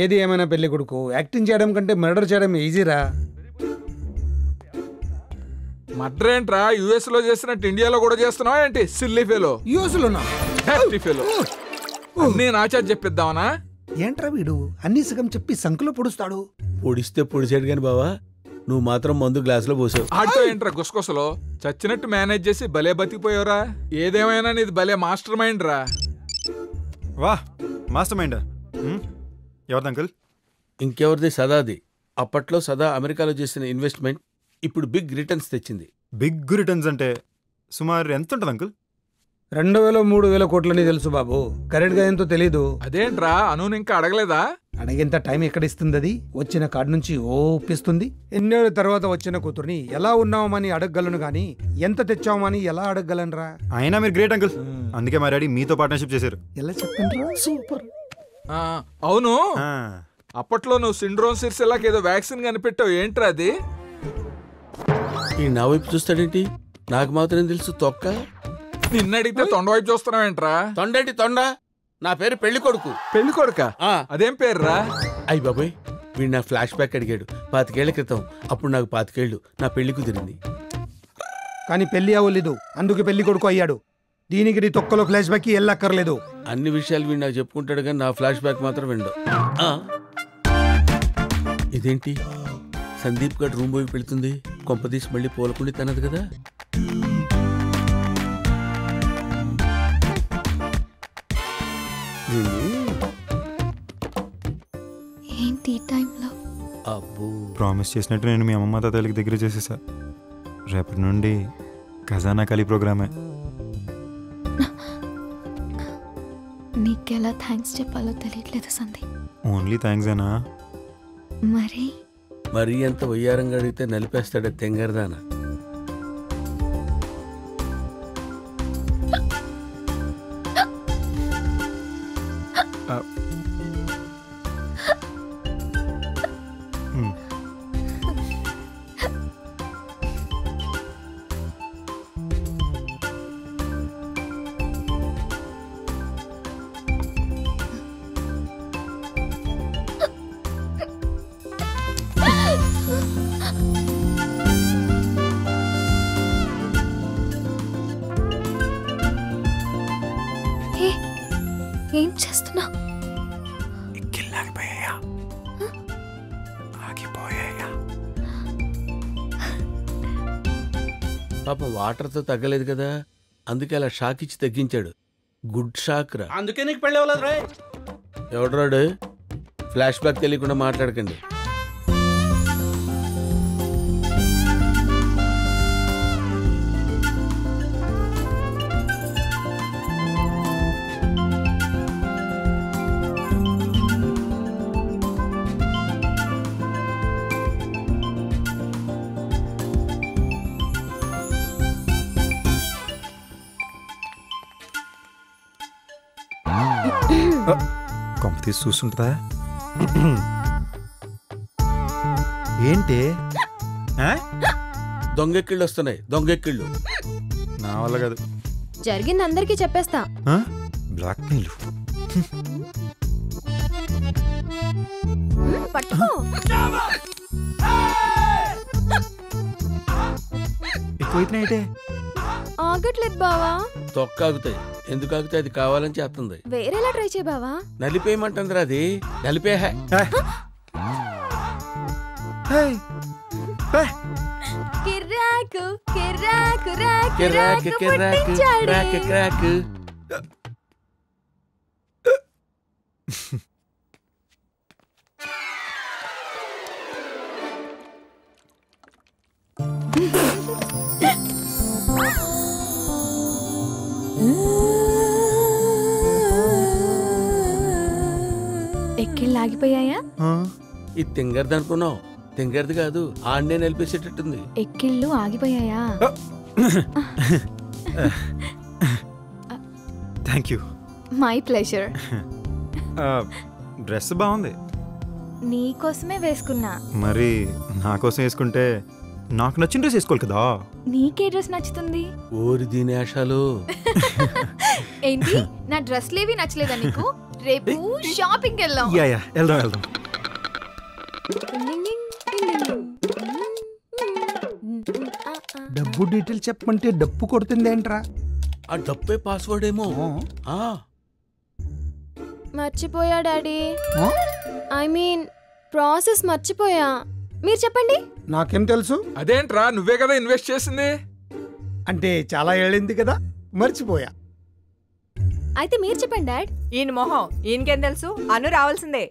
ఏది ఏమైనా పెళ్లి కొడుకు యాక్టింగ్ చేయడం కంటే మర్డర్ చేయడం ఈజీరా. మర్డర్ ఏంట్రా యుఎస్ లో చేసినట్టు ఇండియాలో కూడా చేస్తున్నావా ఏంటి? Silly fellow. యూఎస్ లోనా? నేను ఆచార్య చెప్పిద్దామనా? ఏంట్రా వీడు అన్ని సగం చెప్పి సంకులో పొడుస్తాడు. పొడిస్తే పొడిచాడు కాని బావా, నువ్వు మాత్రం మందు గ్లాసులో పోసావు. ఆడితో ఏంట్రా గుసగుసలో చచ్చినట్టు మేనేజ్ చేసి భలే బతికిపోయావురా. ఏదేమైనా నీది భలే మాస్టర్ మైండ్ రా. వా మాస్టర్ మైండ్. ఎవరిది అంకుల్? ఇంకెవరిది? సదాది. అప్పట్లో సదా అమెరికాలో చేసిన ఇన్వెస్ట్మెంట్ ఇప్పుడు బిగ్ రిటర్న్స్ తెచ్చింది. బిగ్ రిటర్న్స్ అంటే సుమారు ఎంత ఉంటుంది అంకుల్? 2000-3000 కోట్లని తెలుసు బాబు, కరెక్ట్ గా ఎంతో తెలీదు. అదేంట్రా అనూని ఇంకా అడగలేదా? అడిగేంత టైం ఎక్కడ ఇస్తుంది? అది వచ్చిన కార్డు నుంచి ఒప్పిస్తుంది. ఎన్నేళ్ళ తర్వాత వచ్చిన కూతుర్ని ఎలా ఉన్నామని అడగగలను గాని ఎంత తెచ్చామని ఎలా అడగగలనరా? అయినా మీరు గ్రేట్ అంకుల్. అందుకే మా డాడీ మీతో పార్ట్నర్షిప్ చేశారు. ఎలా చెప్పండి? సూపర్. అవును, అప్పట్లో నువ్వు సిండ్రోసిస్ ఇలాగ ఏదో వ్యాక్సిన్ కనిపెట్టావు, ఏంట్రా అది? ఈ నా వైపు చూస్తాడేంటి? నాకు మాత్రం తెలుసు తొక్క. నిన్న అడిగితే తొండ వైపు చూస్తున్నావేంట్రా? తొండేంటి తొండ? నా పేరు పెళ్లి కొడుకు. పెళ్లి కొడుక? అదేం పేర్రా? అయ్యి బాబాయ్, వీడు నా ఫ్లాష్ బ్యాక్ అడిగాడు 25 ఏళ్ల క్రితం. అప్పుడు నాకు 25 ఏళ్ళు, నా పెళ్లి కుదిరింది. కానీ పెళ్లి అవ్వలేదు, అందుకు పెళ్లి కొడుకు అయ్యాడు. దీనికి నీ తొక్కలో ఫ్లాష్ బ్యాక్ వెళ్ళక్కర్లేదు. అన్ని విషయాలు వీడు నాకు చెప్పుకుంటాడు కానీ నా ఫ్లాష్ బ్యాక్ మాత్రం విండు. ఇదేంటి సందీప్ గడ్ రూమ్ పోయి పెడుతుంది? కొంపదీసి మళ్ళీ పూలకుండి తనదు కదా. ఏంటి టైంలో? అబ్బో, ప్రామిస్ చేసినట్టు నేను మీ అమ్మమ్మ తాతయ్యకి దగ్గర చేసేసా. రేపటి నుండి ఖజానా ఖాళీ ప్రోగ్రామే. నీకెలా థ్యాంక్స్ చెప్పాలో తెలియట్లేదు సందీప్. ఓన్లీ థ్యాంక్స్ ఏనా? మరీ ఎంత వయ్యారంగా అడిగితే నలిపేస్తాడే తెంగరదానా. ఏం చేస్తున్నా? పాప వాటర్తో తగ్గలేదు కదా, అందుకే అలా షాక్ ఇచ్చి తగ్గించాడు. గుడ్ షాక్ రా. అందుకే నీకు పెళ్ళి అవ్వలేదు రా. ఎవడ్రాడు? ఫ్లాష్ బ్యాక్ తెలియకుండా మాట్లాడకండి. కొంప తీసి చూస్తుంటుందా ఏంటి? దొంగెక్కిళ్ళు వస్తున్నాయి, దొంగెక్కిళ్ళు. నా వల్ల కాదు. జరిగింది అందరికీ చెప్పేస్తా. Blackmail. పట్టుకో. ఎక్కువైతే ఆగట్లేదు బావా. తొక్క ఆగుతాయి. ఎందుకు ఆగుతాయి? అది కావాలని చేస్తుంది. వేరేలా ట్రై చేయ బావా. నలిపేయమంటుందిరా అది. నలిపే కిర్రాకు కిర్రాకు రాకు కిరాకు కిరాకు క్రాక్ క్రాక్. ఎక్కిళ్ళు ఆగిపోయాయా? ఇది తింగర్ది అనుకున్నావు, తింగర్ది కాదు. ఆడనే నిలిపేసేటట్టుంది. ఎక్కిళ్ళు ఆగిపోయాయా? Thank you. My pleasure. Dress బాగుంది. నీకోసమే వేసుకున్నా. మరి నా కోసం వేసుకుంటే నాకు నచ్చిన డ్రెస్ వేసుకోవాలి కదా. నీకే డ్రెస్ నచ్చుతుంది? ఓరి దీని ఆశాలు. ఏంటి, నా డ్రెస్లేవి నచ్చలేదా నీకు? రేపు షాపింగ్ వెళ్దాం. యా యా వెళ్దాం వెళ్దాం. డబ్బు డీటెయిల్స్ చెప్పమంటే డప్పు కొడుతుంది ఏంట్రా? ఆ డబ్బే పాస్వర్డ్ ఏమో. ఆ, మర్చిపోయా డాడీ. ఐ మీన్ ప్రాసెస్ మర్చిపోయా. మీరు చెప్పండి. నాకేం తెలుసు? అదేంట్రా నువ్వే కదా ఇన్వెస్ట్ చేసింది. అంటే చాలా ఏళ్ళింది కదా, మర్చిపోయా. అయితే మీరు చెప్పండి డాడ్. ఈయన మొహం ఈయనకేం తెలుసు? అను రావాల్సిందే.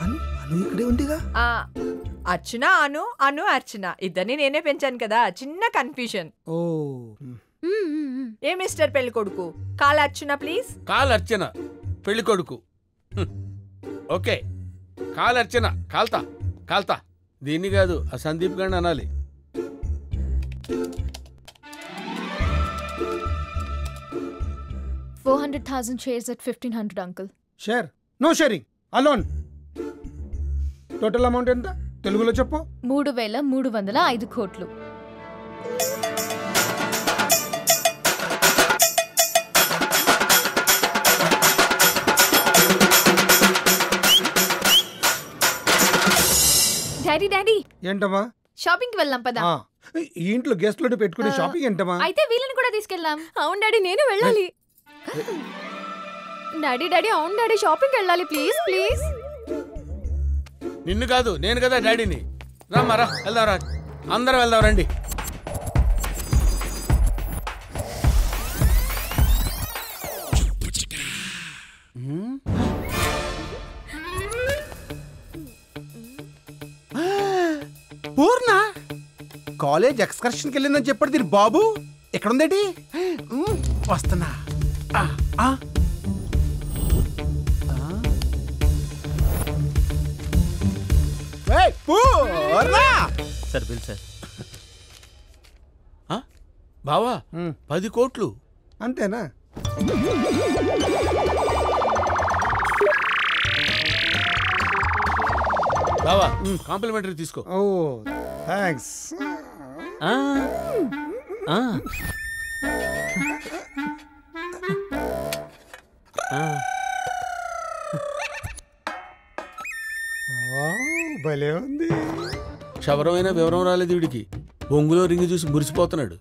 అను ఇక్కడే ఉందిగా. ఆ అర్చన అను, అను అర్చన ఇద్దరిని నేనే పెంచాను కదా, చిన్న కన్ఫ్యూజన్. ఓ ఏ మిస్టర్ పెళ్లి కొడుకు, కాల్ అర్చన ప్లీజ్. కాల్ అర్చన పెళ్లి కొడుకు. ఓకే, కాల్ అర్చన. కాల్తా కాల్తా. దీన్ని కాదు, ఆ సందీప్ గారిని అనాలి. $400,000 shares at 1,500 uncle. Share no sharing alone. Total amount ఎంత తెలుగులో చెప్పు? 3,305 కోట్లు. డాడీ డాడీ ఏంటమ్మా? షాపింగ్ కి వెళ్దాం పదా. ఈ ఇంట్లో గెస్ట్లను పెట్టుకునే షాపింగ్ ఏంటమ్మా? అయితే వీళ్ళని కూడా తీసుకెళ్దాం. అవును డాడీ, నేను వెళ్ళాలి. డాడీ డాడీ అవును డాడీ, షాపింగ్ వెళ్ళాలి ప్లీజ్ ప్లీజ్. నిన్ను కాదు, నేను కదా డాడీని. రామ్మా రా, వెళ్దాం రా, అందరం వెళ్దాం రండి. పూర్ణ కాలేజ్ ఎక్స్కర్షన్కి వెళ్ళిందని చెప్పాడు దీని బాబు. ఎక్కడుందేటి? వస్తున్నా. Sir bill sir. బావా 10 కోట్లు. అంతేనా? బావా కాంప్లిమెంటరీ తీసుకో. ఓ థ్యాంక్స్. భలే ఉంది. క్షవరమైన వివరం రాలేదు వీడికి. బొంగులో రింగు చూసి మురిసిపోతున్నాడు.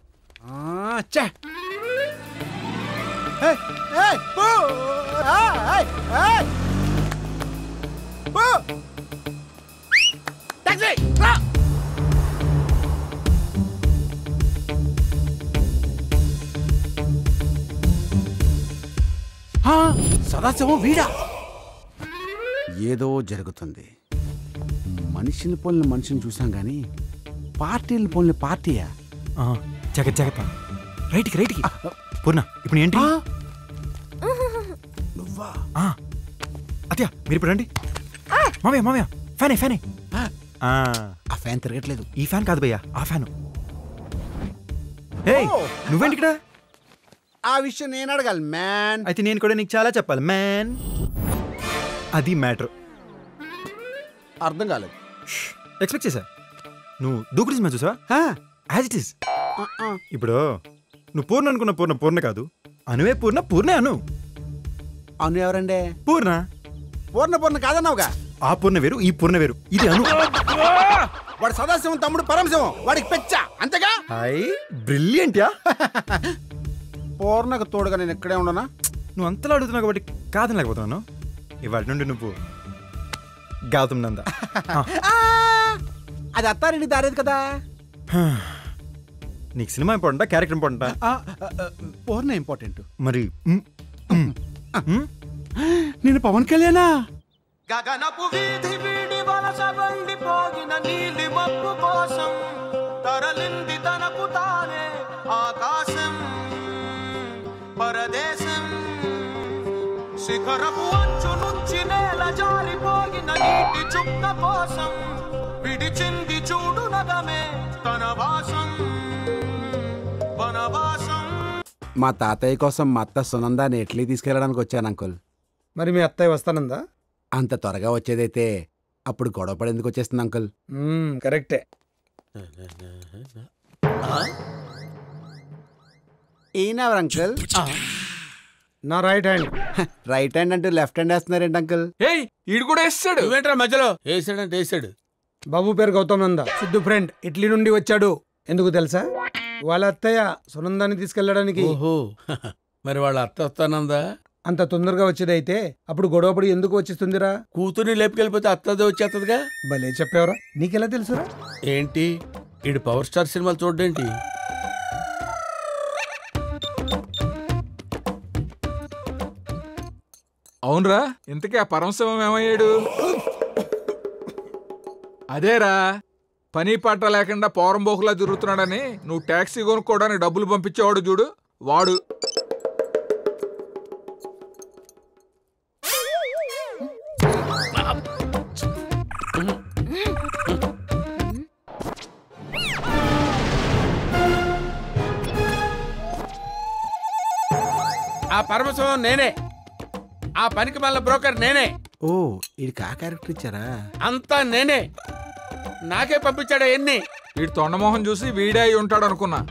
సదాశివం వీడా? ఏదో జరుగుతుంది. మనిషిని పోలిన మనిషిని చూసాం గాని పార్టీని పోలిన పార్టీయా? జాగ్రత్త జాగ్రత్త. రైట్కి రైట్కి. పూర్ణ ఇప్పుడు ఏంటి? నువ్వా? అత్య మీరు ఇప్పుడు రండి. మామయ్య మామయ్య ఫ్యానే ఫ్యానే. ఆ ఫ్యాన్ తిరగట్లేదు. ఈ ఫ్యాన్ కాదు భయ్యా, ఆ ఫ్యాను. నువ్వేంటి ఇక్కడ? ఆ విషయం నేను అడగాలి మ్యాన్. అయితే నేను కూడా నీకు చాలా చెప్పాలి మ్యాన్. అది మ్యాటర్. అర్థం కాలేదు. ఎక్స్పెక్ట్ చేశా. నువ్వు దూకుడు సినిమా చూసావా? As it is. ఇప్పుడు నువ్వు పూర్ణ అనుకున్న పూర్ణ పూర్ణ కాదు, అనువే పూర్ణ పూర్ణే అను. అను ఎవరండి? పూర్ణ. పూర్ణ పూర్ణ కాదన్నావుగా. ఆ పూర్ణ వేరు, ఈ పూర్ణ వేరు. ఇది అను. వాడు సదాశివం తమ్ముడు పరమశివం, వాడికి పెచ్చా అంతేగా. Hi brilliant. పూర్ణకు తోడుగా నేను ఇక్కడే ఉండనా? నువ్వు అంతలా అడుగుతున్నావు కాబట్టి కాదని లేకపోతున్నాను. ఇవాటి నుండి నువ్వు గౌతమ్ నంద. అది అత్తారెడ్డి దారేది కదా. నీకు సినిమా ఇంపార్టెంటా, క్యారెక్టర్ ఇంపార్టెంటా? పూర్ణ ఇంపార్టెంట్. మరి నేను పవన్ కళ్యాణా? గగనపు వీధి వీడి వలస వండిపోగిన నీలి మబ్బు కోసం తరలింది తనకు తానే ఆకాశం పరదేశం. శిఖరపు అంచు నుంచి నేల జారిపోగిన నీటి చుక్క కోసం విడిచింది చూడు నగమే తన వాసం వనవాసం. మా తాతయ్య కోసం మా అత్త సునందాన్ని ఎట్లీ తీసుకెళ్ళడానికి వచ్చాను అంకుల్. మరి మీ అత్తయ్య వస్తానందా? అంత త్వరగా వచ్చేదైతే అప్పుడు గొడవ పడేందుకు వచ్చేస్తుంది అంకుల్. కరెక్టే. ఈయనెవరు అంకుల్? నా రైట్ హ్యాండ్. రైట్ హ్యాండ్ అంటే లెఫ్ట్ హ్యాండ్ వేస్తున్నారేంటి అంకుల్? ఏయ్ ఈడు కూడా వేస్తాడు. నువ్వేంట్రా మధ్యలో? వేసాడంటే వేసాడు. బాబు పేరు గౌతమ్ నంద, సిద్ధు ఫ్రెండ్, ఇటలీ నుండి వచ్చాడు. ఎందుకు తెలుసా? వాళ్ళ అత్తయ్య సునందాన్ని తీసుకెళ్లడానికి. ఓహో, మరి వాళ్ళ అత్త వస్తానందా? అంత తొందరగా వచ్చేదైతే అప్పుడు గొడవపడి ఎందుకు వచ్చిస్తుందిరా? కూతుర్ని లేపుకెళ్ళిపోతే అత్తదే వచ్చేస్తుందిగా. భలే చెప్పేవరా. నీకెలా తెలుసురా? ఏంటి ఈడు పవర్ స్టార్ సినిమాలు చూడేంటి? అవునరా, ఇంతకీ ఆ పరమశివం ఏమయ్యాడు? అదేరా, పని పాట లేకుండా పౌరంబోకులా తిరుగుతున్నాడని నువ్వు ట్యాక్సీ కొనుక్కోవడానికి డబ్బులు పంపించేవాడు చూడు, వాడు. ఆ పరమశివం నేనే, ఆ పనికి మళ్ళీ బ్రోకర్ నేనే. ఓ, వీడికి ఆ క్యారెక్టర్ ఇచ్చారా? అంతా నేనే. నాకే పంపించాడా ఎన్ని? వీడి తొండమోహం చూసి వీడే అయి ఉంటాడు అనుకున్నా.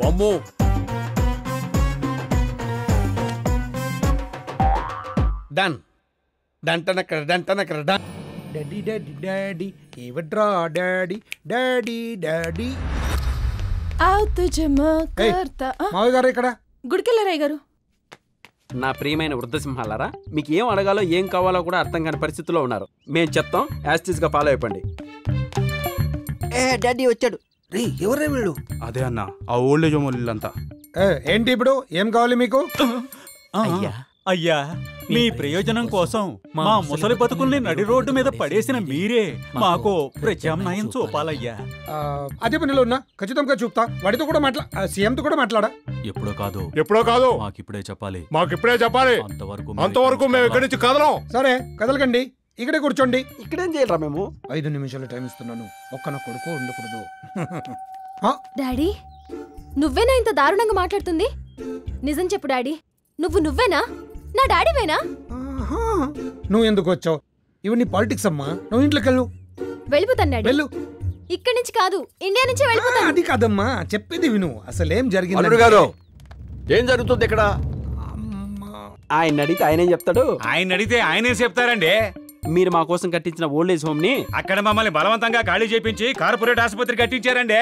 అమ్మో, డన్ డంటనక్కడ డంటనక్కడ డన్. డాడీ డాడీ డాడీ ఏవడ్రా డాడీ డాడీ డాడీ. మావయ్య గారు ఇక్కడ. గుడికెళ్ళారయ్య గారు. నా ప్రియమైన వృద్ధసింహాలారా, మీకు ఏం అడగాలో ఏం కావాలో కూడా అర్థం కాని పరిస్థితిలో ఉన్నారు. మేము చెప్తాం, యాస్టీస్గా ఫాలో అయిపోండి. డాడీ వచ్చాడు. రే, ఎవరే వీడు? అదే అన్న, ఆ ఓల్డ్ ఏజ్ హోమ్ ఇల్లంతా. ఏంటి ఇప్పుడు ఏం కావాలి మీకు? అయ్యా, మీ ప్రయోజనం కోసం మా ముసలి బతుకుల్ని నడి రోడ్డు మీద పడేసిన మీరే మాకు ప్రత్యామ్నాయం చూపాలయ్యా. అదే పనిలో ఉన్నా, ఖచ్చితంగా చూపుతా. వాడితో కూడా సీఎంతో కూడా మాట్లాడా. ఎప్పుడో కాదు, మాకిప్పుడే చెప్పాలి. అంతవరకు మేము ఇక్కడి నుంచి కదలం. సరే, కదలకండి, ఇక్కడే కూర్చోండి. ఇక్కడేం చేయాలరా మేము? 5 నిమిషాలు టైం ఇస్తున్నాను. ఒక్క నా కొడుకు ఉండకూడదు. డాడీ, నువ్వేనా ఇంత దారుణంగా మాట్లాడుతుంది? నిజం చెప్పు డాడీ, నువ్వేనా? నా డాడీవేనా? నువ్వు ఎందుకు వచ్చావు? ఇవన్నీ పాలిటిక్స్ అమ్మా. నువ్వు ఇంట్లోకి వెళ్ళు. వెళ్ళిపోతాను డాడీ. వెళ్ళు. ఇక్కడి నుంచి కాదు, ఇండియా నుంచి వెళ్ళిపోతాను. అది కాదమ్మా, చెప్పేది విను. అసలేం జరిగింది గారు, ఏం జరుగుతుంది ఇక్కడ? ఆయన అడిగితే ఆయనేం చెప్తాడు? ఆయన అడిగితే ఆయనే చెప్తారండి. మీరు మా కోసం కట్టించిన ఓల్డ్ ఏజ్ హోమ్ ని అక్కడ మమ్మల్ని బలవంతంగా ఖాళీ చేయించి కార్పొరేట్ ఆసుపత్రి కట్టించారండి.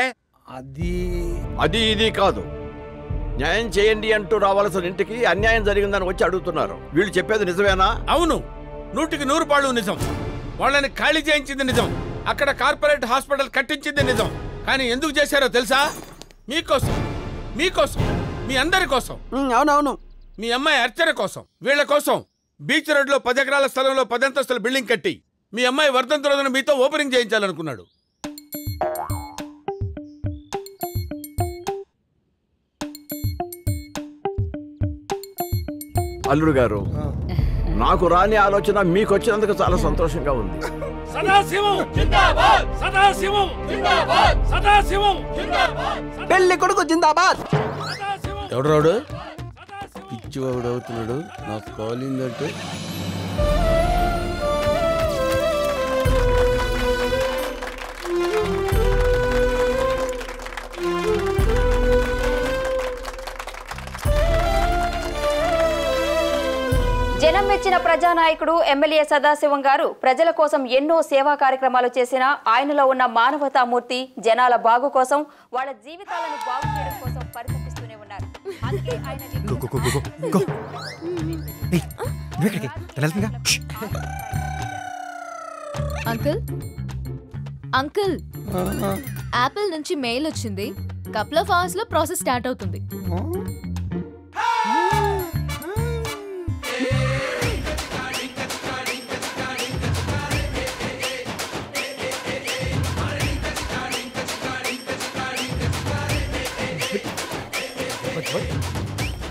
అది ఇది కాదు. న్యాయం చేయండి అంటూ రావాల్సిన ఇంటికి అన్యాయం జరిగిందని వచ్చి అడుగుతున్నారు. వీళ్ళు చెప్పేది నిజమేనా? అవును, 100% నిజం. వాళ్ళని ఖాళీ చేయించింది నిజం, అక్కడ కార్పొరేట్ హాస్పిటల్ కట్టించింది నిజం. కానీ ఎందుకు చేశారో తెలుసా? మీకోసం, మీకోసం, మీ అందరి కోసం. అవునవును, మీ అమ్మాయి అర్చన కోసం, వీళ్ళ కోసం. బీచ్ రోడ్ లో 10 ఎకరాల స్థలంలో 10 అంతస్తుల బిల్డింగ్ కట్టి మీ అమ్మాయి వర్ధంతి రోజున మీతో ఓపెనింగ్ చేయించాలనుకున్నాడు. అల్లుడు గారు, నాకు రాని ఆలోచన మీకు వచ్చినందుకు చాలా సంతోషంగా ఉంది. పెళ్లి కొడుకు జిందాబాద్. ఎవడు పిచ్చివాడు అవుతున్నాడు? నాకు కాలిందంటే మెచ్చిన ప్రజానాయకుడు ఎమ్మెల్యే సదాశివం గారు ప్రజల కోసం ఎన్నో సేవా కార్యక్రమాలు చేసిన ఆయనలో ఉన్న మానవతామూర్తి జనాల బాగు కోసం వాళ్ళ జీవితాలను బాగు చేయడం కోసం పరితపిస్తూనే ఉన్నారు. అందుకే ఆయన అంకుల్ అంకుల్ యాపిల్ నుంచి మెయిల్ వచ్చింది. కపుల్ ఆఫ్ అవర్స్ లో ప్రాసెస్ స్టార్ట్ అవుతుంది.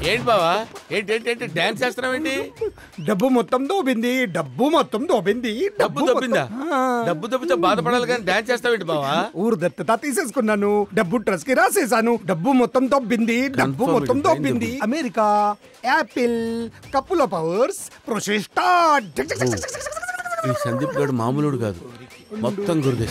ఏంటి బావా ఏంటి డాన్స్ చేస్తున్నావేంటి? డబ్బు మొత్తం దోబింది, డబ్బు మొత్తం దోబింది. డబ్బు దొబ్బిందా? డబ్బు దొబ్బితే బాధపడాలి కానీ డాన్స్ చేస్తావేంటి బావా? ఊరు దత్తత తీసేసుకున్నాను, డబ్బు ట్రస్ట్ కి రాసేసాను. డబ్బు మొత్తం దొబ్బింది, డబ్బు మొత్తం దొబ్బింది. America, apple, couple of hours, process start. ఈ సందీప్ గారు మామూలుడు కాదు, మొత్తం గురుదేశం.